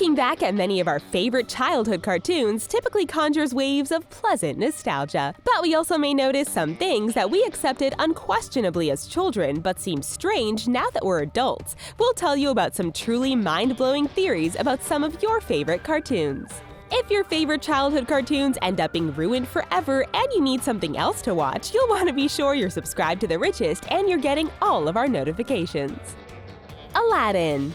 Looking back at many of our favorite childhood cartoons typically conjures waves of pleasant nostalgia. But we also may notice some things that we accepted unquestionably as children but seem strange now that we're adults. We'll tell you about some truly mind-blowing theories about some of your favorite cartoons. If your favorite childhood cartoons end up being ruined forever and you need something else to watch, you'll want to be sure you're subscribed to TheRichest and you're getting all of our notifications. Aladdin.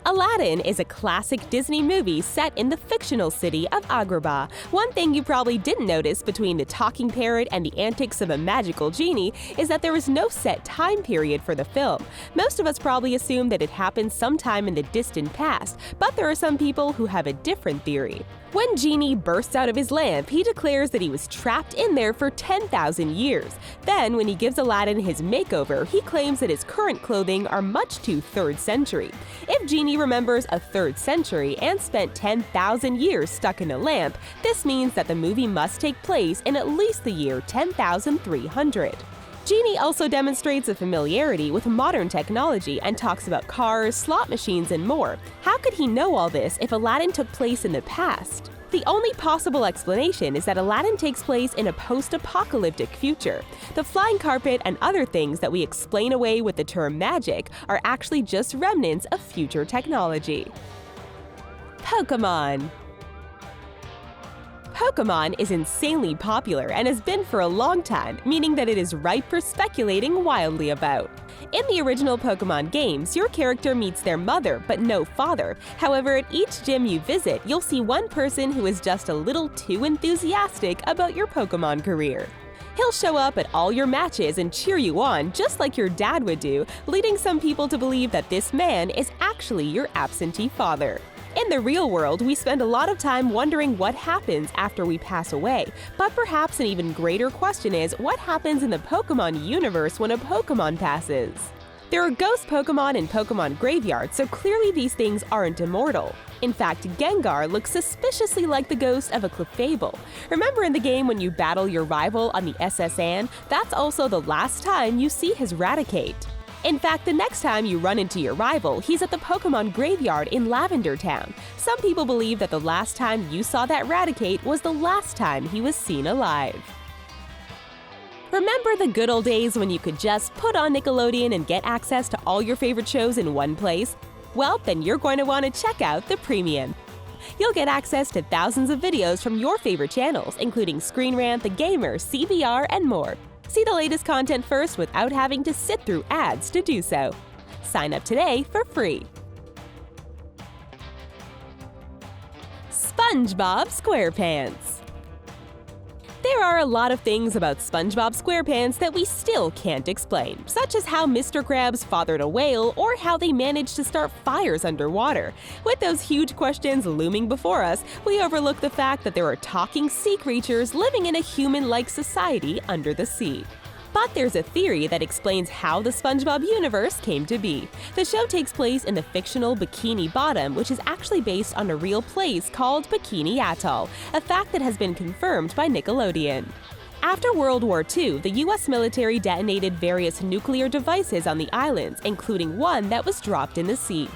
Aladdin is a classic Disney movie set in the fictional city of Agrabah. One thing you probably didn't notice between the talking parrot and the antics of a magical genie is that there is no set time period for the film. Most of us probably assume that it happened sometime in the distant past, but there are some people who have a different theory. When Genie bursts out of his lamp, he declares that he was trapped in there for 10,000 years. Then, when he gives Aladdin his makeover, he claims that his current clothing are much too 3rd century. If Genie remembers a 3rd century and spent 10,000 years stuck in a lamp, this means that the movie must take place in at least the year 10,300. Genie also demonstrates a familiarity with modern technology and talks about cars, slot machines, and more. How could he know all this if Aladdin took place in the past? The only possible explanation is that Aladdin takes place in a post-apocalyptic future. The flying carpet and other things that we explain away with the term magic are actually just remnants of future technology. Pokémon. Pokémon is insanely popular and has been for a long time, meaning that it is ripe for speculating wildly about. In the original Pokémon games, your character meets their mother, but no father. However, at each gym you visit, you'll see one person who is just a little too enthusiastic about your Pokémon career. He'll show up at all your matches and cheer you on, just like your dad would do, leading some people to believe that this man is actually your absentee father. In the real world, we spend a lot of time wondering what happens after we pass away, but perhaps an even greater question is what happens in the Pokémon universe when a Pokémon passes? There are ghost Pokémon in Pokémon graveyards, so clearly these things aren't immortal. In fact, Gengar looks suspiciously like the ghost of a Clefable. Remember in the game when you battle your rival on the SS Anne? That's also the last time you see his Raticate. In fact, the next time you run into your rival, he's at the Pokémon graveyard in Lavender Town. Some people believe that the last time you saw that Raticate was the last time he was seen alive. Remember the good old days when you could just put on Nickelodeon and get access to all your favorite shows in one place? Well, then you're going to want to check out the Premium. You'll get access to thousands of videos from your favorite channels, including Screen Rant, The Gamer, CBR, and more. See the latest content first without having to sit through ads to do so. Sign up today for free. SpongeBob SquarePants. There are a lot of things about SpongeBob SquarePants that we still can't explain, such as how Mr. Krabs fathered a whale or how they managed to start fires underwater. With those huge questions looming before us, we overlook the fact that there are talking sea creatures living in a human-like society under the sea. But there's a theory that explains how the SpongeBob universe came to be. The show takes place in the fictional Bikini Bottom, which is actually based on a real place called Bikini Atoll, a fact that has been confirmed by Nickelodeon. After World War II, the US military detonated various nuclear devices on the islands, including one that was dropped in the sea.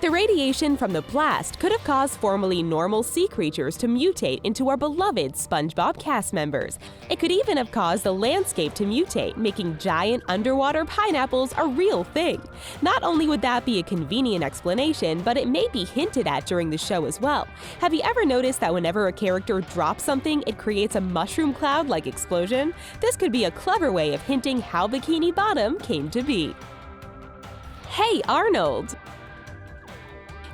The radiation from the blast could have caused formerly normal sea creatures to mutate into our beloved SpongeBob cast members. It could even have caused the landscape to mutate, making giant underwater pineapples a real thing. Not only would that be a convenient explanation, but it may be hinted at during the show as well. Have you ever noticed that whenever a character drops something, it creates a mushroom cloud-like explosion? This could be a clever way of hinting how Bikini Bottom came to be. Hey Arnold!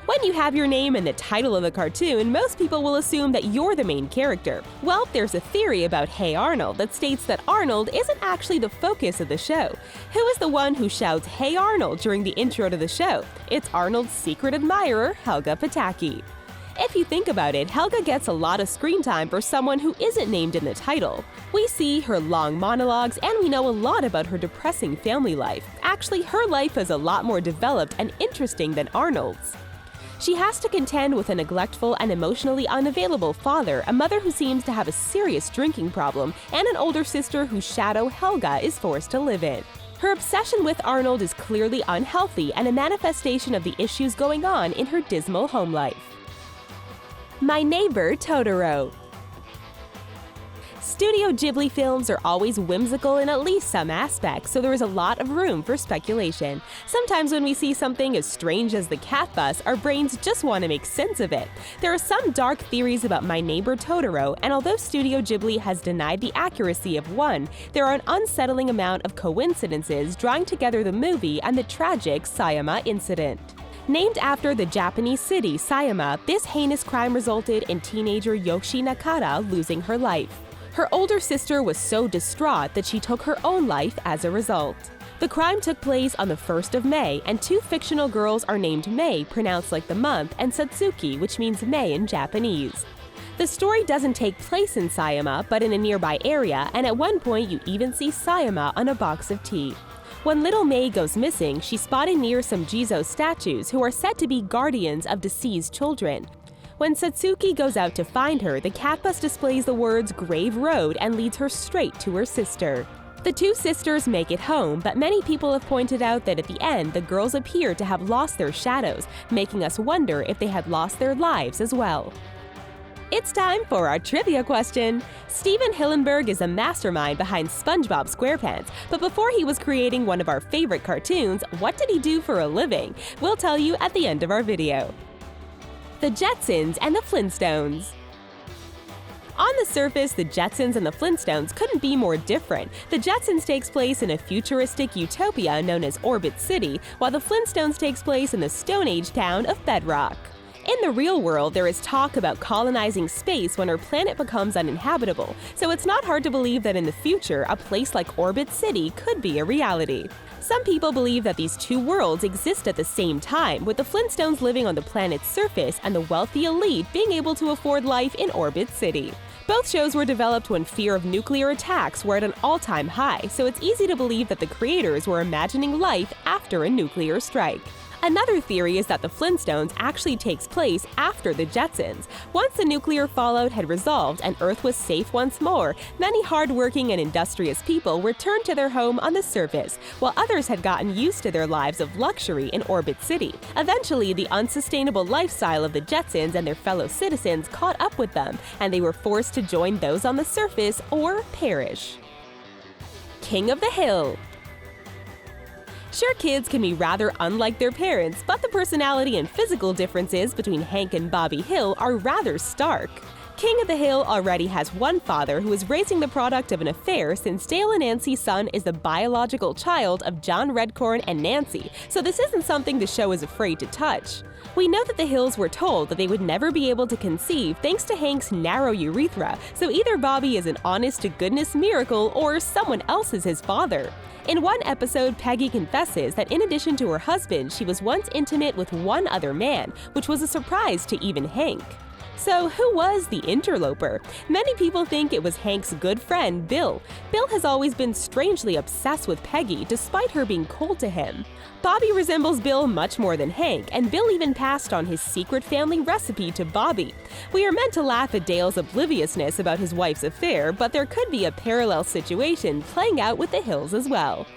When you have your name in the title of a cartoon, most people will assume that you're the main character. Well, there's a theory about Hey Arnold that states that Arnold isn't actually the focus of the show. Who is the one who shouts Hey Arnold during the intro to the show? It's Arnold's secret admirer, Helga Pataki. If you think about it, Helga gets a lot of screen time for someone who isn't named in the title. We see her long monologues and we know a lot about her depressing family life. Actually, her life is a lot more developed and interesting than Arnold's. She has to contend with a neglectful and emotionally unavailable father, a mother who seems to have a serious drinking problem, and an older sister whose shadow Helga is forced to live in. Her obsession with Arnold is clearly unhealthy and a manifestation of the issues going on in her dismal home life. My Neighbor Totoro. Studio Ghibli films are always whimsical in at least some aspects, so there is a lot of room for speculation. Sometimes when we see something as strange as the cat bus, our brains just want to make sense of it. There are some dark theories about My Neighbor Totoro, and although Studio Ghibli has denied the accuracy of one, there are an unsettling amount of coincidences drawing together the movie and the tragic Sayama incident. Named after the Japanese city Sayama, this heinous crime resulted in teenager Yoshi Nakata losing her life. Her older sister was so distraught that she took her own life as a result. The crime took place on the 1st of May, and two fictional girls are named Mei, pronounced like the month, and Satsuki, which means May in Japanese. The story doesn't take place in Sayama, but in a nearby area, and at one point you even see Sayama on a box of tea. When little Mei goes missing, she's spotted near some Jizo statues who are said to be guardians of deceased children. When Satsuki goes out to find her, the cat bus displays the words Grave Road and leads her straight to her sister. The two sisters make it home, but many people have pointed out that at the end, the girls appear to have lost their shadows, making us wonder if they had lost their lives as well. It's time for our trivia question. Steven Hillenburg is a mastermind behind Spongebob Squarepants, but before he was creating one of our favorite cartoons, what did he do for a living? We'll tell you at the end of our video. The Jetsons and the Flintstones. On the surface, the Jetsons and the Flintstones couldn't be more different. The Jetsons takes place in a futuristic utopia known as Orbit City, while the Flintstones takes place in the Stone Age town of Bedrock. In the real world, there is talk about colonizing space when our planet becomes uninhabitable, so it's not hard to believe that in the future, a place like Orbit City could be a reality. Some people believe that these two worlds exist at the same time, with the Flintstones living on the planet's surface and the wealthy elite being able to afford life in Orbit City. Both shows were developed when fear of nuclear attacks were at an all-time high, so it's easy to believe that the creators were imagining life after a nuclear strike. Another theory is that the Flintstones actually takes place after the Jetsons. Once the nuclear fallout had resolved and Earth was safe once more, many hardworking and industrious people returned to their home on the surface, while others had gotten used to their lives of luxury in Orbit City. Eventually, the unsustainable lifestyle of the Jetsons and their fellow citizens caught up with them, and they were forced to join those on the surface or perish. King of the Hill. Sure, kids can be rather unlike their parents, but the personality and physical differences between Hank and Bobby Hill are rather stark. King of the Hill already has one father who is raising the product of an affair, since Dale and Nancy's son is the biological child of John Redcorn and Nancy, so this isn't something the show is afraid to touch. We know that the Hills were told that they would never be able to conceive thanks to Hank's narrow urethra, so either Bobby is an honest-to-goodness miracle or someone else is his father. In one episode, Peggy confesses that in addition to her husband, she was once intimate with one other man, which was a surprise to even Hank. So who was the interloper? Many people think it was Hank's good friend, Bill. Bill has always been strangely obsessed with Peggy, despite her being cold to him. Bobby resembles Bill much more than Hank, and Bill even passed on his secret family recipe to Bobby. We are meant to laugh at Dale's obliviousness about his wife's affair, but there could be a parallel situation playing out with the Hills as well.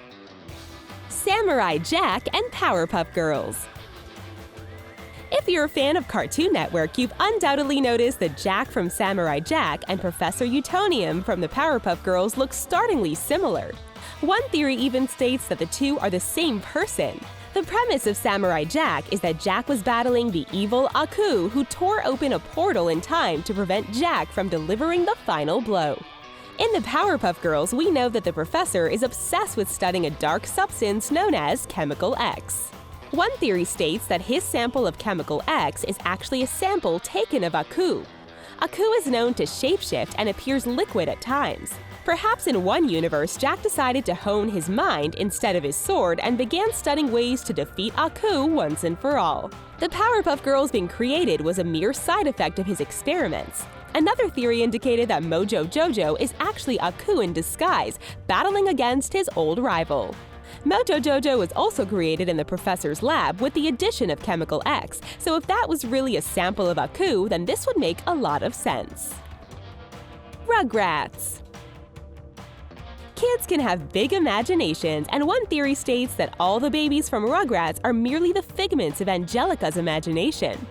Samurai Jack and Powerpuff Girls. If you're a fan of Cartoon Network, you've undoubtedly noticed that Jack from Samurai Jack and Professor Utonium from the Powerpuff Girls look startlingly similar. One theory even states that the two are the same person. The premise of Samurai Jack is that Jack was battling the evil Aku, who tore open a portal in time to prevent Jack from delivering the final blow. In the Powerpuff Girls, we know that the professor is obsessed with studying a dark substance known as Chemical X. One theory states that his sample of Chemical X is actually a sample taken of Aku. Aku is known to shapeshift and appears liquid at times. Perhaps in one universe, Jack decided to hone his mind instead of his sword and began studying ways to defeat Aku once and for all. The Powerpuff Girls being created was a mere side effect of his experiments. Another theory indicated that Mojo Jojo is actually Aku in disguise, battling against his old rival. Mojo Jojo was also created in the professor's lab with the addition of Chemical X, so if that was really a sample of Aku, then this would make a lot of sense. Rugrats. Kids can have big imaginations, and one theory states that all the babies from Rugrats are merely the figments of Angelica's imagination.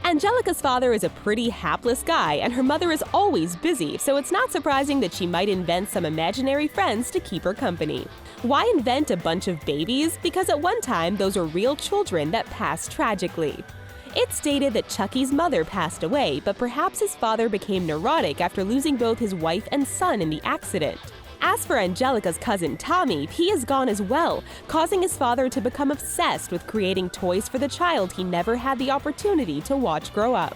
Angelica's father is a pretty hapless guy, and her mother is always busy, so it's not surprising that she might invent some imaginary friends to keep her company. Why invent a bunch of babies? Because at one time, those were real children that passed tragically. It's stated that Chucky's mother passed away, but perhaps his father became neurotic after losing both his wife and son in the accident. As for Angelica's cousin Tommy, he is gone as well, causing his father to become obsessed with creating toys for the child he never had the opportunity to watch grow up.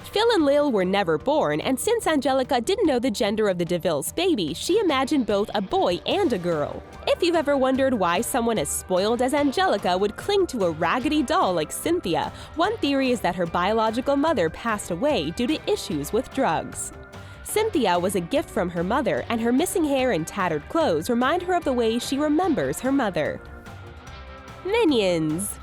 Phil and Lil were never born, and since Angelica didn't know the gender of the DeVille's baby, she imagined both a boy and a girl. If you've ever wondered why someone as spoiled as Angelica would cling to a raggedy doll like Cynthia, one theory is that her biological mother passed away due to issues with drugs. Cynthia was a gift from her mother, and her missing hair and tattered clothes remind her of the way she remembers her mother. Minions.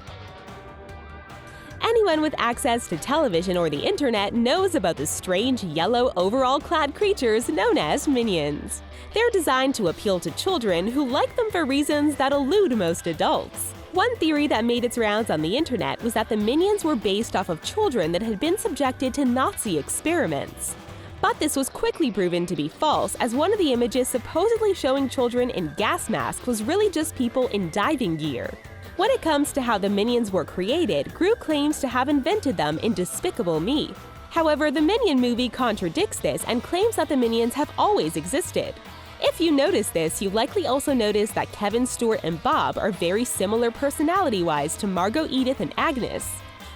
Anyone with access to television or the internet knows about the strange yellow overall-clad creatures known as minions. They're designed to appeal to children who like them for reasons that elude most adults. One theory that made its rounds on the internet was that the minions were based off of children that had been subjected to Nazi experiments. But this was quickly proven to be false, as one of the images supposedly showing children in gas masks was really just people in diving gear. When it comes to how the Minions were created, Gru claims to have invented them in Despicable Me. However, the Minion movie contradicts this and claims that the Minions have always existed. If you notice this, you likely also notice that Kevin, Stuart, and Bob are very similar personality-wise to Margot, Edith, and Agnes.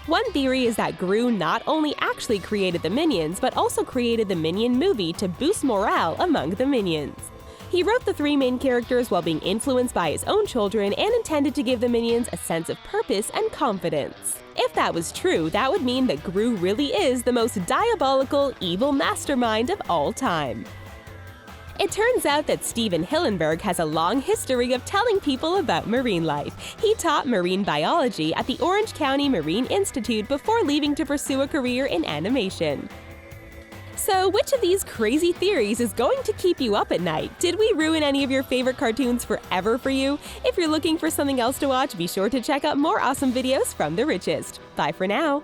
One theory is that Gru not only actually created the Minions, but also created the Minion movie to boost morale among the Minions. He wrote the three main characters while being influenced by his own children and intended to give the Minions a sense of purpose and confidence. If that was true, that would mean that Gru really is the most diabolical, evil mastermind of all time. It turns out that Steven Hillenburg has a long history of telling people about marine life. He taught marine biology at the Orange County Marine Institute before leaving to pursue a career in animation. So, which of these crazy theories is going to keep you up at night? Did we ruin any of your favorite cartoons forever for you? If you're looking for something else to watch, be sure to check out more awesome videos from TheRichest. Bye for now!